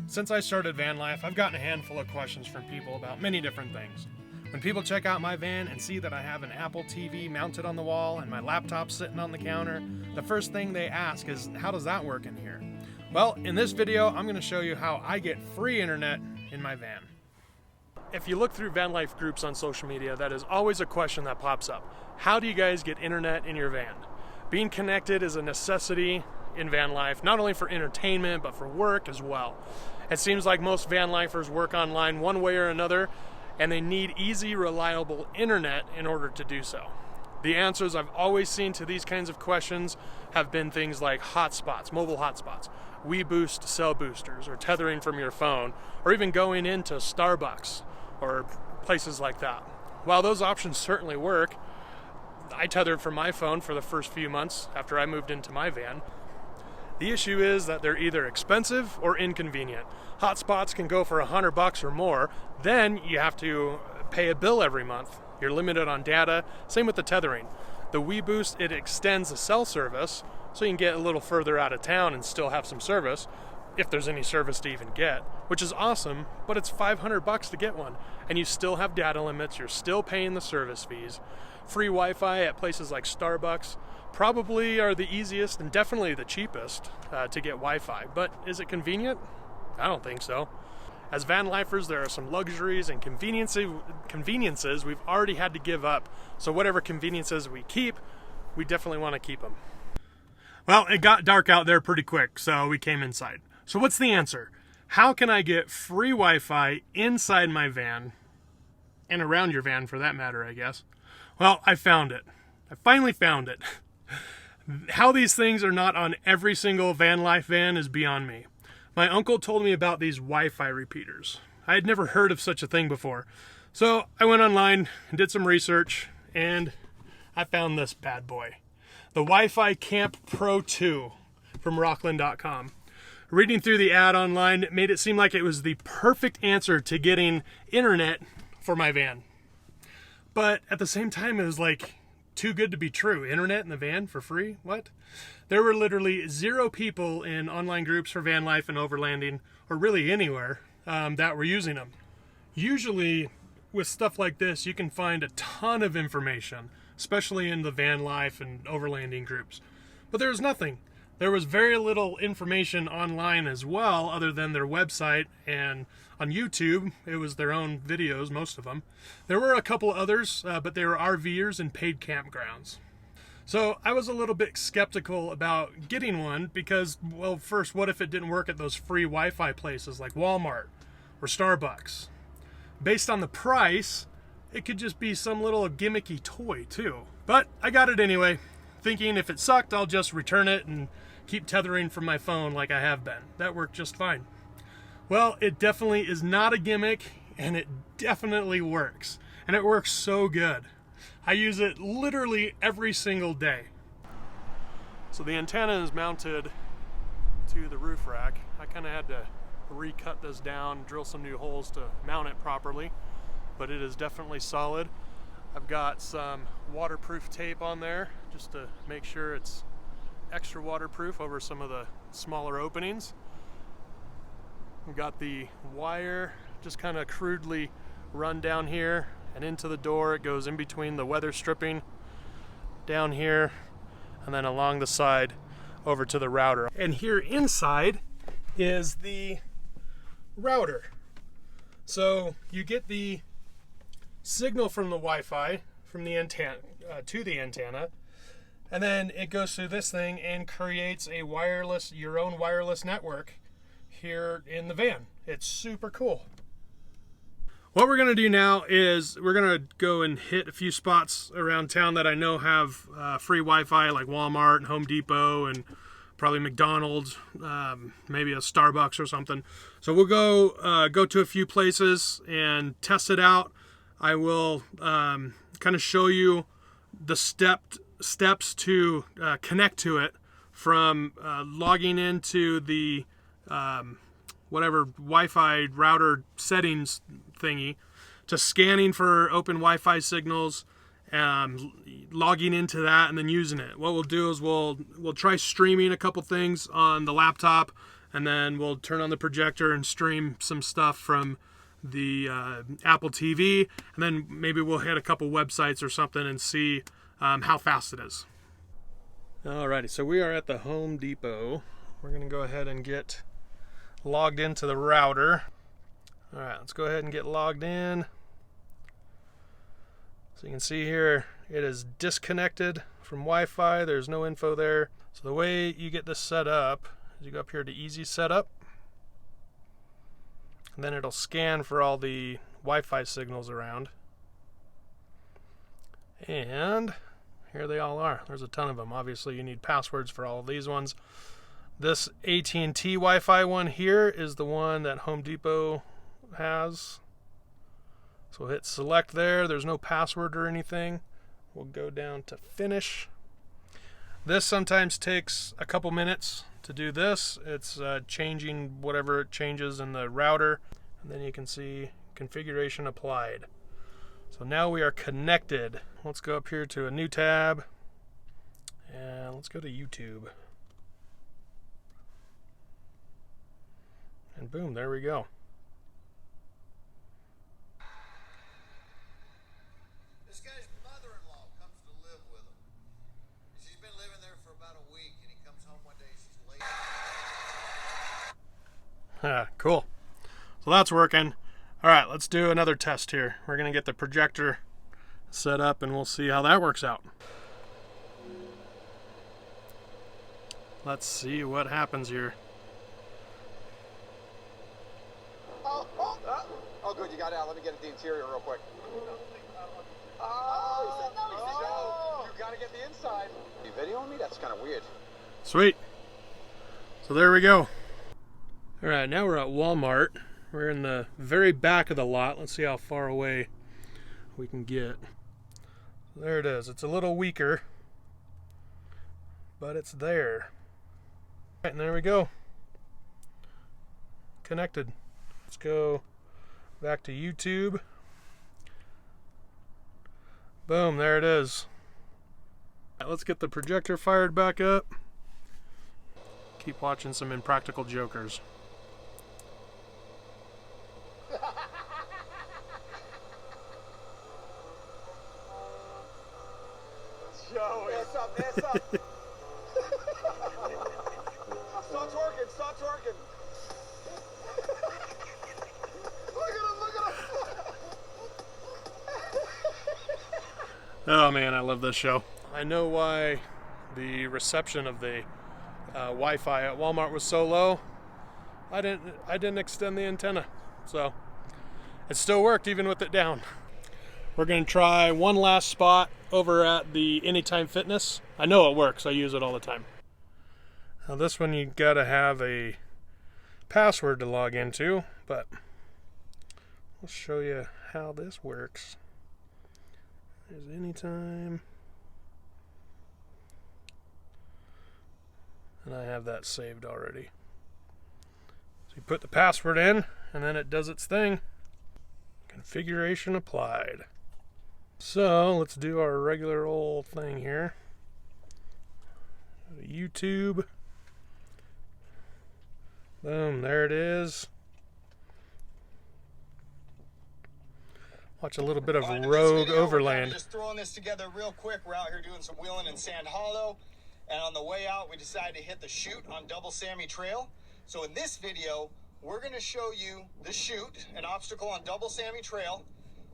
Since I started van life, I've gotten a handful of questions from people about many different things. When people check out my van and see that I have an Apple TV mounted on the wall and my laptop sitting on the counter, the first thing they ask is, how does that work in here? Well, in this video, I'm going to show you how I get free internet in my van. If you look through van life groups on social media, that is always a question that pops up. How do you guys get internet in your van? Being connected is a necessity in van life, not only for entertainment, but for work as well. It seems like most van lifers work online one way or another, and they need easy, reliable internet in order to do so. The answers I've always seen to these kinds of questions have been things like hotspots, mobile hotspots, WeBoost cell boosters, or tethering from your phone, or even going into Starbucks or places like that. While those options certainly work, I tethered from my phone for the first few months after I moved into my van. The issue is that they're either expensive or inconvenient. Hotspots can go for $100 or more. Then you have to pay a bill every month. You're limited on data. Same with the tethering. The WeBoost, it extends the cell service, so you can get a little further out of town and still have some service, if there's any service to even get, which is awesome, but it's $500 to get one. And you still have data limits, you're still paying the service fees. Free Wi-Fi at places like Starbucks probably are the easiest and definitely the cheapest to get Wi-Fi. But is it convenient? I don't think so. As van lifers, there are some luxuries and conveniences we've already had to give up. So whatever conveniences we keep, we definitely want to keep them. Well, it got dark out there pretty quick, so we came inside. So what's the answer? How can I get free Wi-Fi inside my van, and around your van for that matter, I guess? Well, I found it. I finally found it. How these things are not on every single van life van is beyond me. My uncle told me about these Wi-Fi repeaters. I had never heard of such a thing before. So I went online and did some research, and I found this bad boy. The Wi-Fi Camp Pro 2 from Rockland.com. Reading through the ad online, it made it seem like it was the perfect answer to getting internet for my van. But at the same time, it was like too good to be true. Internet in the van for free? What? There were literally 0 people in online groups for van life and overlanding, or really anywhere, that were using them. Usually, with stuff like this, you can find a ton of information, especially in the van life and overlanding groups. But there was nothing. There was very little information online as well, other than their website, and on YouTube, it was their own videos, most of them. There were a couple others, but they were RVers and paid campgrounds. So I was a little bit skeptical about getting one because, well, first, what if it didn't work at those free Wi-Fi places like Walmart or Starbucks? Based on the price, it could just be some little gimmicky toy too. But I got it anyway, thinking if it sucked, I'll just return it and keep tethering from my phone like I have been. That worked just fine. Well, it definitely is not a gimmick, and it definitely works. And it works so good. I use it literally every single day. So the antenna is mounted to the roof rack. I kind of had to recut this down, drill some new holes to mount it properly, but it is definitely solid. I've got some waterproof tape on there just to make sure it's extra waterproof over some of the smaller openings. We've got the wire just kind of crudely run down here and into the door. It goes in between the weather stripping down here and then along the side over to the router. And here inside is the router. So you get the signal from the Wi-Fi from the antenna to the antenna, and then it goes through this thing and creates a wireless, your own wireless network here in the van. It's super cool. What we're going to do now is we're going to go and hit a few spots around town that I know have free Wi-Fi, like Walmart and Home Depot and probably McDonald's, maybe a Starbucks or something. So we'll go to a few places and test it out. I will kind of show you the steps to connect to it, from logging into the whatever Wi-Fi router settings thingy, to scanning for open Wi-Fi signals, logging into that, and then using it. What we'll do is we'll try streaming a couple things on the laptop, and then we'll turn on the projector and stream some stuff from the Apple TV, and then maybe we'll hit a couple websites or something and see how fast it is. Alrighty, so we are at the Home Depot. We're gonna go ahead and get logged into the router. Alright, let's go ahead and get logged in. So you can see here, it is disconnected from Wi-Fi. There's no info there. So the way you get this set up is you go up here to Easy Setup, and then it'll scan for all the Wi-Fi signals around. And here they all are. There's a ton of them. Obviously you need passwords for all of these ones. This AT&T Wi-Fi one here is the one that Home Depot has. So we'll hit select there. There's no password or anything. We'll go down to finish. This sometimes takes a couple minutes to do this. It's changing whatever it changes in the router. And then you can see configuration applied. So now we are connected. Let's go up here to a new tab. And let's go to YouTube. And boom, there we go. This guy's mother-in-law comes to live with him. She's been living there for about a week, and he comes home one day, she's late. Cool. So that's working. All right, let's do another test here. We're gonna get the projector set up and we'll see how that works out. Let's see what happens here. Oh, good, you got it out. Let me get at the interior real quick. You gotta get the inside. You videoing me? That's kind of weird. Sweet. So there we go. All right, now we're at Walmart. We're in the very back of the lot. Let's see how far away we can get. There it is. It's a little weaker, but it's there. All right, and there we go. Connected. Let's go back to YouTube. Boom, there it is. All right, let's get the projector fired back up. Keep watching some Impractical Jokers. Joey. Ass up, ass up. Start twerking, start twerking. Look at him, look at him. Oh man, I love this show. I know why the reception of the Wi-Fi at Walmart was so low. I didn't extend the antenna, so it still worked even with it down. We're gonna try one last spot over at the Anytime Fitness. I know it works, I use it all the time. Now this one you gotta have a password to log into, but I'll show you how this works. There's Anytime. And I have that saved already. So you put the password in, and then it does its thing. Configuration applied. So let's do our regular old thing here. Go to YouTube. Boom, there it is. Watch a little bit of Rogue Overland. Just throwing this together real quick. We're out here doing some wheeling in Sand Hollow, and on the way out we decided to hit the chute on Double Sammy Trail. So in this video we're going to show you the chute, an obstacle on Double Sammy Trail,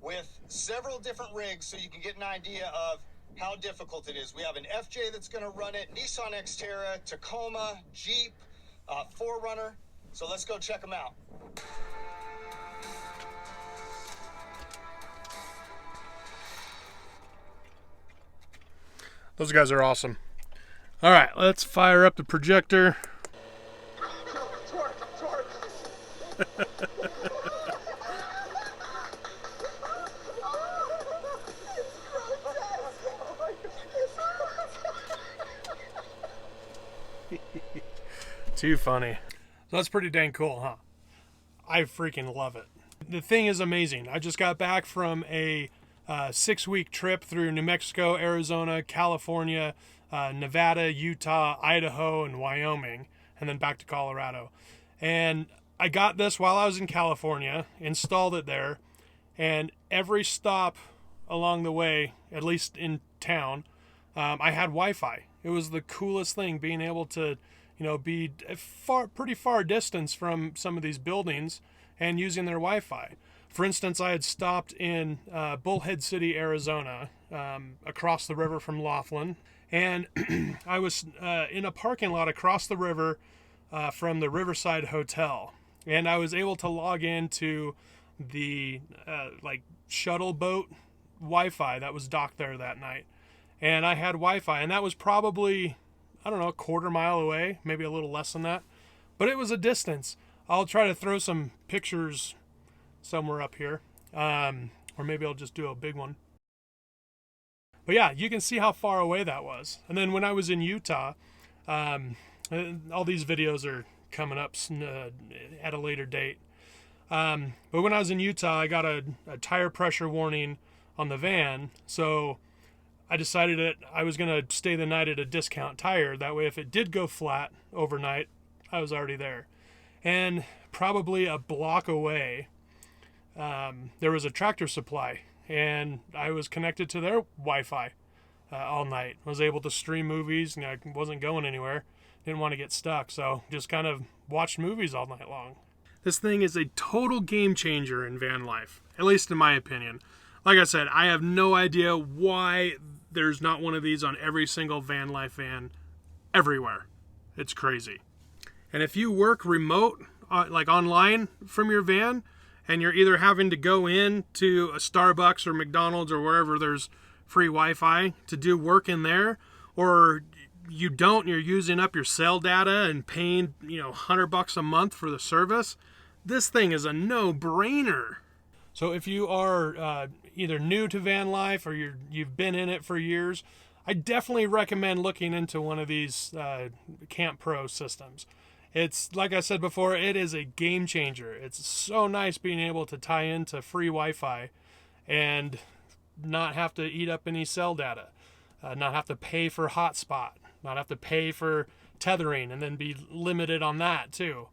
with several different rigs so you can get an idea of how difficult it is. We have an FJ that's going to run it, Nissan Xterra, Tacoma, Jeep, 4Runner. So let's go check them out. Those guys are awesome. All right, let's fire up the projector. Twerk, twerk. Too funny. So that's pretty dang cool, huh? I freaking love it. The thing is amazing. I just got back from a 6-week trip through New Mexico, Arizona, California, Nevada, Utah, Idaho, and Wyoming. and then back to Colorado. And I got this while I was in California, installed it there, and every stop along the way, at least in town, I had Wi-Fi. It was the coolest thing, being able to, be pretty far distance from some of these buildings and using their Wi-Fi. For instance, I had stopped in Bullhead City, Arizona, across the river from Laughlin, and I was in a parking lot across the river from the Riverside Hotel, and I was able to log into the shuttle boat Wi-Fi that was docked there that night. And I had Wi-Fi, and that was probably, a quarter mile away, maybe a little less than that, but it was a distance. I'll try to throw some pictures somewhere up here, or maybe I'll just do a big one. But yeah, you can see how far away that was. And then when I was in Utah, all these videos are coming up at a later date. But when I was in Utah, I got a tire pressure warning on the van, so I decided that I was going to stay the night at a Discount Tire. That way, if it did go flat overnight, I was already there. And probably a block away, there was a Tractor Supply, and I was connected to their Wi-Fi all night. I was able to stream movies, and I wasn't going anywhere. Didn't want to get stuck, so just kind of watched movies all night long. This thing is a total game changer in van life, at least in my opinion. Like I said, I have no idea why there's not one of these on every single van life van everywhere. It's crazy. And if you work remote, like online from your van, and you're either having to go in to a Starbucks or McDonald's or wherever there's free Wi-Fi to do work in there, or you don't, and you're using up your cell data and paying, $100 a month for the service, this thing is a no-brainer. So if you are either new to van life or you've been in it for years, I definitely recommend looking into one of these Camp Pro systems. It's, like I said before, it is a game changer. It's so nice being able to tie into free Wi-Fi and not have to eat up any cell data, not have to pay for hotspot, not have to pay for tethering and then be limited on that too.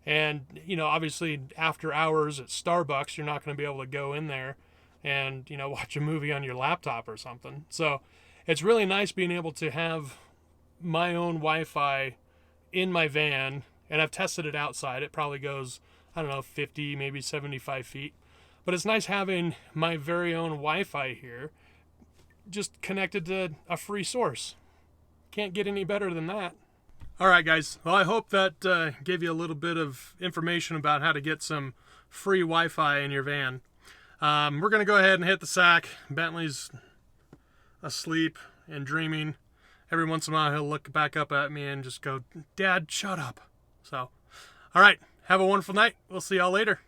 And, obviously after hours at Starbucks, you're not going to be able to go in there and, watch a movie on your laptop or something. So it's really nice being able to have my own Wi-Fi in my van, and I've tested it outside. It probably goes, 50, maybe 75 feet. But it's nice having my very own Wi-Fi here, just connected to a free source. Can't get any better than that. All right, guys. Well, I hope that gave you a little bit of information about how to get some free Wi-Fi in your van. We're going to go ahead and hit the sack. Bentley's asleep and dreaming. Every once in a while, he'll look back up at me and just go, "Dad, shut up." So, all right. Have a wonderful night. We'll see y'all later.